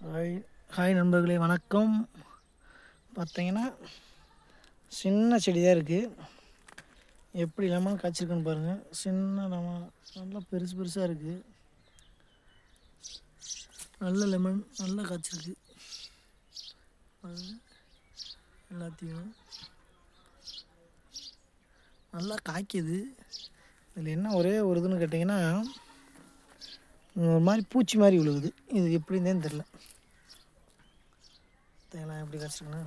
Hi hi நண்பர்களே, வணக்கம். பார்த்தீங்கன்னா சின்ன செடி தான் இருக்குது. எப்படி லெமன் காய்ச்சிருக்குன்னு பாருங்கள். சின்ன லெமன் நல்லா பெருசு பெருசாக இருக்குது. நல்ல லெமன் நல்லா காய்ச்சிருக்கு பாருங்கள். எல்லாத்தையும் நல்லா காய்க்குது. இதில் என்ன ஒரே ஒரு இதுன்னு கேட்டிங்கன்னா, ஒரு மாதிரி பூச்சி மாதிரி விழுகுது. இது எப்படின்னு தெரில. தேங்கலாம் எப்படி காய்ச்சிருக்குன்னா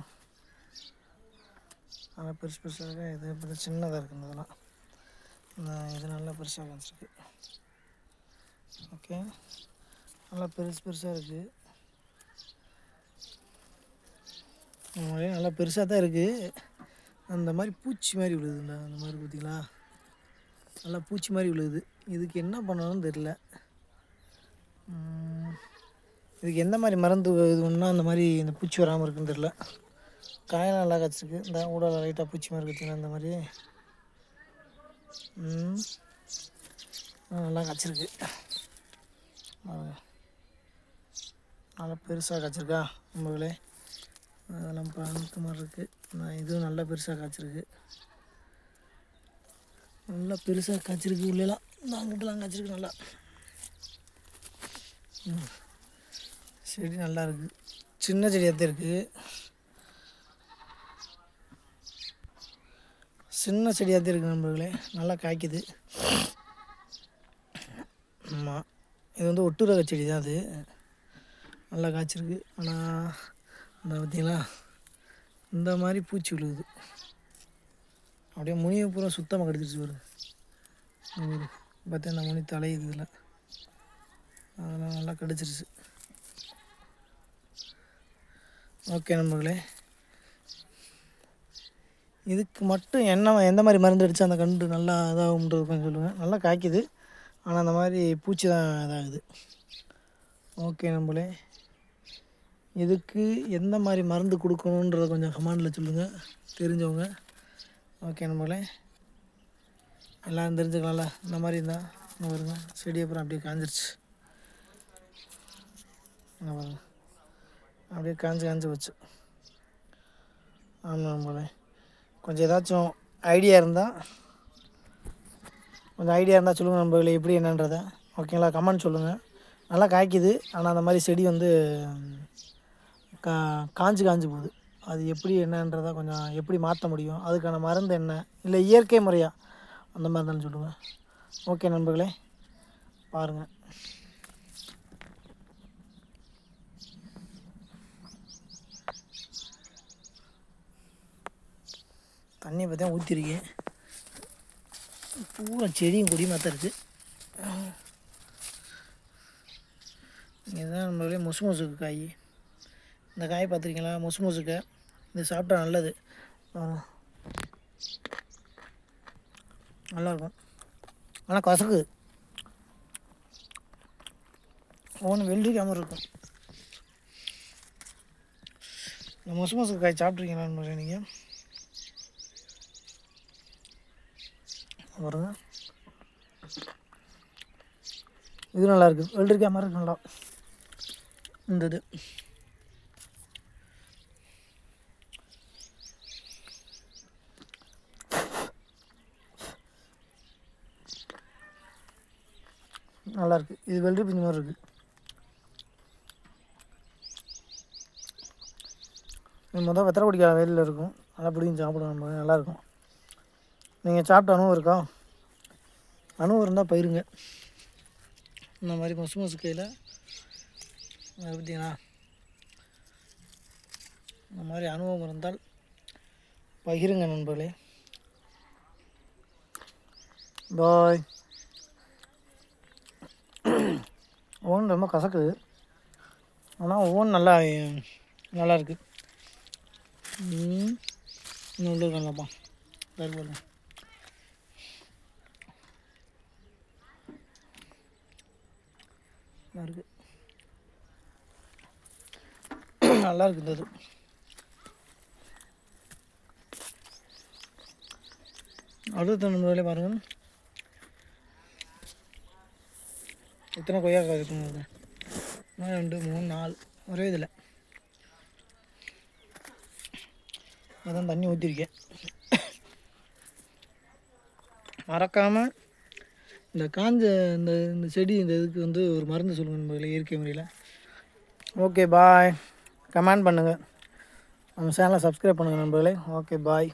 நல்லா பெருசு பெருசாக, இது இப்படி சின்னதாக இருக்குது. இதெல்லாம் இது நல்லா பெருசாக காய்ச்சிருக்கு. ஓகே, நல்லா பெருசு பெருசாக இருக்குது. நல்லா பெருசாக தான் இருக்குது. அந்த மாதிரி பூச்சி மாதிரி விழுகுதுங்களா, அந்த மாதிரி பார்த்தீங்களா, நல்லா பூச்சி மாதிரி விழுகுது. இதுக்கு என்ன பண்ணணும்னு தெரில. இதுக்கு எந்த மாதிரி மருந்து இது ஒன்றா அந்த மாதிரி இந்த பூச்சி வராமல் இருக்குன்னு தெரில. காயெல்லாம் நல்லா காய்ச்சிருக்கு. இந்த உடல் லைட்டாக பூச்சி மாதிரி இருக்குதுங்களா, அந்த மாதிரி நல்லா காய்ச்சிருக்கு. நல்லா பெருசாக காய்ச்சிருக்கா நம்மளே. அதெல்லாம் பார்த்த மாதிரி இருக்குது. இதுவும் நல்லா பெருசாக காய்ச்சிருக்கு. நல்லா பெருசாக காய்ச்சிருக்கு. உள்ளேலாம் அங்கிட்டலாம் காய்ச்சிருக்கு. நல்லா செடி நல்லா இருக்குது. சின்ன செடியாக தான் இருக்குது. சின்ன செடியாக தான் இருக்குது நண்பர்களே. நல்லா காய்க்குது. ஆமாம், இது வந்து ஒட்டு ரக செடி தான். அது நல்லா காய்ச்சிருக்கு. ஆனால் இந்த பார்த்தீங்களா, இந்த மாதிரி பூச்சி விழுகுது. அப்படியே முனியை பூரா சுத்தமாக கடிச்சிருச்சு வருது. பார்த்தா இந்த முனி தலையுது. இதில் அதெல்லாம் நல்லா கடிச்சிருச்சு. ஓகே நண்பர்களே, இதுக்கு மட்டும் எந்த மாதிரி மருந்து அடித்தா அந்த கண்டு நல்லா இதாகும்ன்றது கொஞ்சம் சொல்லுங்கள். நல்லா காய்க்குது, ஆனால் அந்த மாதிரி பூச்சி தான் இதாகுது. ஓகே நண்பர்களே, இதுக்கு எந்த மாதிரி மருந்து கொடுக்கணுன்றத கொஞ்சம் கமெண்டில் சொல்லுங்கள், தெரிஞ்சவங்க. ஓகே நண்பர்களே, எல்லோரும் தெரிஞ்சுக்கலாம்ல. இந்த மாதிரி இருந்தால் இன்னும் வருங்க. செடி அப்புறம் அப்படியே காஞ்சிருச்சு. பாருங்க, அப்படியே காஞ்சி வச்சு. ஆமாம் நண்பர்களே, கொஞ்சம் ஏதாச்சும் ஐடியா இருந்தால் சொல்லுங்கள் நண்பர்களே, எப்படி என்னன்றதை. ஓகேங்களா, கமெண்ட் சொல்லுங்கள். நல்லா காய்க்குது, ஆனால் அந்த மாதிரி செடி வந்து காஞ்சி போகுது. அது எப்படி என்னன்றதை கொஞ்சம் எப்படி மாற்ற முடியும், அதுக்கான மருந்து என்ன, இல்லை இயற்கை முறையாக அந்த மாதிரி தானே சொல்லுங்கள். ஓகே நண்பர்களே, பாருங்கள். தண்ணியை பற்றி தான் ஊற்றிருக்கேன். பூரா செடியும் கொடியுமா தான் இருக்குது. இதுதான் நம்மளே மொசுக்கு காய். இந்த காய் பார்த்துருக்கீங்களா, மொசுக்க. இது சாப்பிட்டா நல்லது, நல்லாயிருக்கும். ஆனால் கசக்கு ஒன்று வெள்ளரிக்காமல் இருக்கும். இந்த மொசுக்கு காய் சாப்பிட்ருக்கீங்களான்னு நீங்கள் பாருங்க. இது நல்லாயிருக்கு, வெள்ளரிக்காய் மாதிரி இருக்கு. நல்லா இந்த இது நல்லாயிருக்கு. இது வெள்ளரி பிஞ்சு மாதிரி இருக்குது. மொதல் வெத்தலை குடிக்காத வெயிலில் இருக்கும். நல்லா பிடிக்கும், சாப்பிடுவோம். நல்லாயிருக்கும். நீங்கள் சாப்பிட்ட அனுபவம் இருக்கா? அனுபவம் இருந்தால் பயிருங்க. இந்த மாதிரி மொசுக்கையில் பார்த்தீங்களா, இந்த மாதிரி அனுபவம் இருந்தால் பகிருங்க நண்பர்களே. பாய். ஒவ்வொன்று ரொம்ப கசக்குது, ஆனால் ஒவ்வொன்றும் நல்லா இருக்குது. இன்னும் உள்ள இருக்காங்கப்பா, பாருங்க. இருக்குது, நல்லா இருக்குது. இது அடுத்த நண்பர்களே பாருங்கள், எத்தனை கொய்யாக்காய் இருக்குங்க. 1 2 3 4 ஒரே இதில் அதான் தண்ணி ஊற்றிருக்கேன். மறக்காமல் இந்த காஞ்ச இந்த இந்த செடி இந்த இதுக்கு வந்து ஒரு மருந்து சொல்லுங்கள் நண்பர்களே, இயற்கை முறையில். Okay bye. கமெண்ட் பண்ணுங்கள், நம்ம சேனலை சப்ஸ்கிரைப் பண்ணுங்கள் நண்பர்களே. Okay bye.